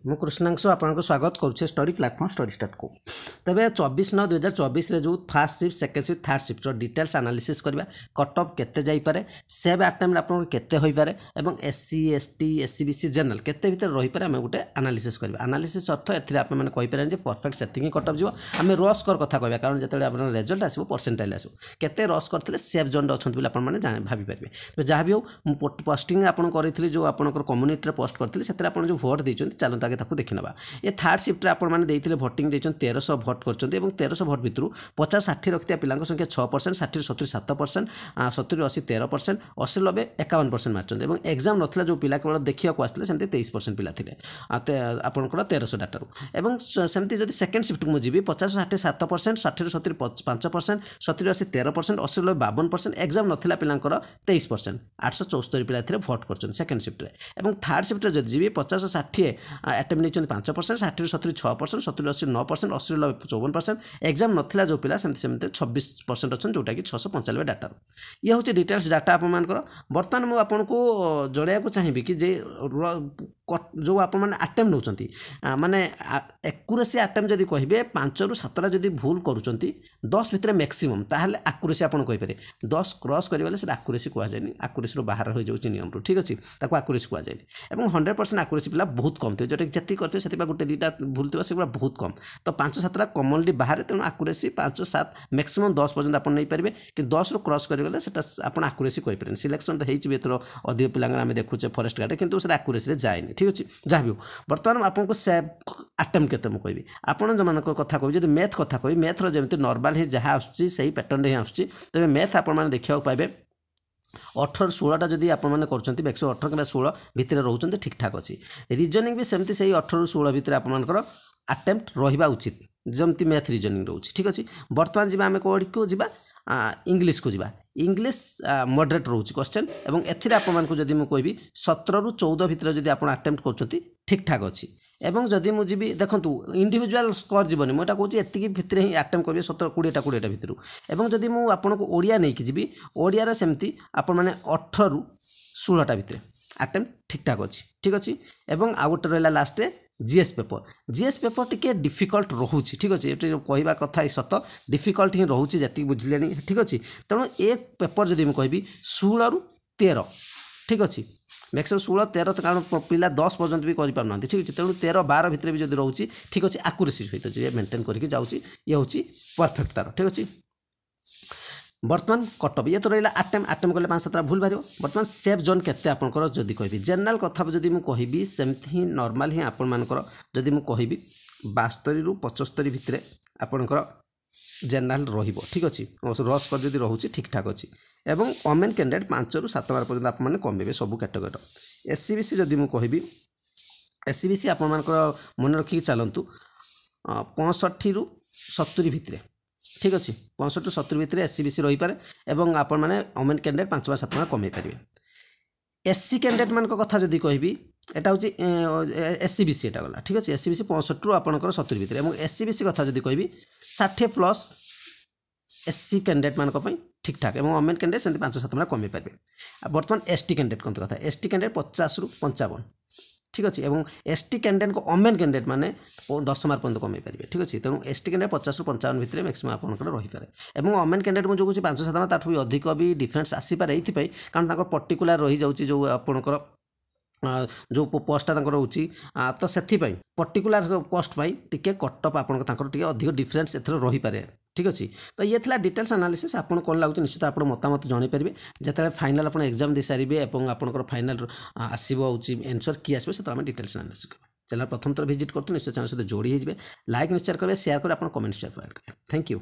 मु कृष्णांशु आपको स्वागत करुचे स्टडी प्लेटफॉर्म स्टडी स्टार्ट को तेज 24/9/2024 जो fast shift second shift third shift details analysis करवा कट ऑफ केते जाई पारे सेव अटेम्प्ट आपन केते होई पारे एवं एससी एसटी एससीबीसी जनरल केते भीतर रही पारे आम गोटे एनालिसिस करवा एनालिसिस अर्थ एथिरे आप मैंने कहि पारे जे परफेक्ट सेटिंग कट ऑफ जीवो आम रो स्कोर कथा कहबा कारण जेते आपन रिजल्ट आसीबो परसेंटाइल आसीबो केते रो स्कोर थिले सेव जोन अछंत बिल आपन माने भाबी पारबे तो जहाँ भी हो पोस्टिंग आपन करथिले जो आपनकर कम्युनिटी रे पोस्ट करथिले सेते आपन जो वोट देचंती चलंत आगे ताकू देखि नबा ये थर्ड शिफ्ट रे आपण माने देइथिले वोटिंग देचन 1300 वोट करचंती एवं 1300 वोट भितरु 50-60 रखतिया पिलांक संख्या 6% 60-70 7% 70-80 13% 80-90 51% मारचंती एवं एग्जाम नथला जो पिला केवल देखिया को आस्थिले सेमते 23% पिला थिले आपनकर 1300 डाटा रु एवं सेमते जदि सेकंड शिफ्ट को जिबी 50-60 7% 60-70 5% 70-80 13% 80-90 52% एग्जाम नथला पिलांकर 23% 874 पिला थिले वोट करचन सेकंड शिफ्ट रे एवं थर्ड शिफ्ट रे जदि जिबी 50-60 अटेम्प्ट नहीं 5% 60-70 6% 70-80 9% 80-90 54% एग्जाम नथिला जो पिला सेमते 26% अच्छन जोटा कि 695 डाटा ये हूँ डिटेल्स डाटा आपर बर्तमान मुझे आपको जड़ाइया को चाहिए कि जे जो आप अटेम्प्ट नौकरी माने एक्यूरेसी अटेम्प्ट जदि कहे 5 ରୁ 7टा जदि भूल करुँच 10 भितर मैक्सिमम ताहले एक्यूरेसी आप कहींपे 10 क्रॉस करेंगे से एक्यूरेसी कहुए एक्यूरेसी बाहर हो जाऊँगी नियम रू ठीक अच्छे ताको एक्यूरेसी कहुए और 100% एक्यूरेसी पिला बहुत कम थे जोटा जी करते से गोटे 2टा भूल थी से बहुत कम तो 5-7टा कमनली बाहर तेणु एक्यूरेसी 5-7 मैक्सिमम 10 पर्यंत आप नहीं पारे कि 10 ରୁ क्रॉस करेंगे से आप एक्यूरेसी कहींपे सिलेक्शन तो होती अधिक पिला आम देखुचे फॉरेस्ट गार्ड कितु से एक्यूरेसी जाए ठीक अच्छे जहाँ भी हो बर्तमान आपको सेव अटेम्प्ट केते मु कहबी आपन जो मान कथा कहबी जदि मैथ कथा कहबी मैथ रो जेमति नॉर्मल ही जहाँ आसुची सही पैटर्न रे आसुची तबे मैथ आपन माने देखिया पाइबे 18-16टा जदि आप मैंने कर 118 कि 16 भितर रोचे ठीक ठाक अच्छी रिजनिंग भी सेमती से 18-16 भितर आपर अटेम्प्ट रहा उचित जमती मैथ रिजनिंग रोचे ठीक अच्छे बर्तमान जी आम कौड़ी को जी इंग्लीश को जी इंग्लीश मॉडरेट रोचे क्वेश्चन और एथिरे आपको जदि मुझे कहबी 17 ରୁ 14 भितर जदि आप अटेम्प्ट कर ठीक ठाक अच्छी एवं जदि मुझे देखूँ इंडिविजुअल स्कोर जीवन मुझे कौन एति भितर ही अटेम्प्ट करेंगे 17-20टा भितर एवं जदि मुझे आपको ओडिया नहीं जी ओडिया सेमती आप मैंने 18 ରୁ 16टा भितर अटेम्प्ट ठीक ठाक अच्छी ठीक अच्छे एवं आउ गोटे रहा last GS paper T difficult रोचे ठीक अच्छे कहवा कथा सत डिफिकल्ट ही रोचे जी बुझे ठीक अच्छे तेणु ए पेपर जदि मुझे कहबी 16 ରୁ 13 ठीक अच्छे मैक्सिमम 16-13 कारण पिला 10 पर्यंत भी करना ठीक अच्छे तेणु 13-12 भितर भी जब रोचे ठीक अच्छे एक्यूरेसी सहित मेंटेन करके जाऊँगी ये हूँ परफेक्ट तार ठीक अच्छे बर्तमान कटअप ये तो रहा अटेम्प्ट कले 5-7टा भूल बाहर बर्तमान सेफ जोन केते आपनकर जदि कहबी जनरल कथा जदि मु कहबी सेमती ही नॉर्मल ही आपण मानकर जदि मु कहबी 72 ରୁ 75 भितर आपनकर जनरल रहिबो ठीक अच्छे रस कर जदि रोचे ठीक ठाक अच्छे एवं कमेंट कैंडिडेट 5 ରୁ 7 बार पर्यंत आप मैंने कमेबे सबू कैटेगोरी एससीबीसी जदि मु कहबी एससीबीसी आप मन रखिक चलतु 65 ରୁ 70 भितर ठीक अच्छे 65 ରୁ 70 भितर एससीबीसी रही पारे एवं आपण मैंने कमेंट कैंडिडेट 5 ବା 7 बार कमे पारे एससी कैंडिडेट मान कथा जदि कहबी एटा हूँ एससीबीसी एटा गला ठीक अच्छे एससीबीसी 65 ରୁ आपणकर 70 भितर एवं एससीबीसी कथा जदि कहबी 60+ एससी कैंडिडेट मान ठीक ठाक एवं कमेंट कैंडिडेट से 5-7 बार कमे पारे बर्तमान एसटी कैंडिडेट कौन कथा एसटी कैंडिडेट 50 ରୁ 55 ठीक अच्छे एवं एसटी कैंडिडेट को कमेंट कैंडिडेट माने 10 मार्क पर्यंत कमे पारे ठीक अच्छे तेणु एसटी कैंडिडेट 50 ରୁ 55 भितर मैक्सिमम आपंकर रही पारे एवं कमेंट कैंडिडेट मुझे कौन 5-7 बार ताठू भी अधिक भी डिफरेन्स आसीपारे ये कारण तक पर्टिकुलर रही जाऊँगी जो आपंकर जो पोस्टा रोचे तो से पर्टिकुलर पोस्ट टी कटअप आपंकर अधिक डिफरेन्स एथर रही पारे ठीक अच्छे तो ये थी डिटेल्स एनालिसिस आपको कौन लगुच निश्चित आप मतामत जनईपारे जिते फाइनाल आप एग्जाम दे सारे और आपंकर फाइनाल आसो एनसर किए आसो से डिटेल्स एनालिसिस करेंगे चैनल प्रथम थर विजिट करते निश्चय चैनल सहित जोड़ी लाइक निश्चय करेंगे शेयर करें आप कमेंट शेयर करेंगे थैंक यू।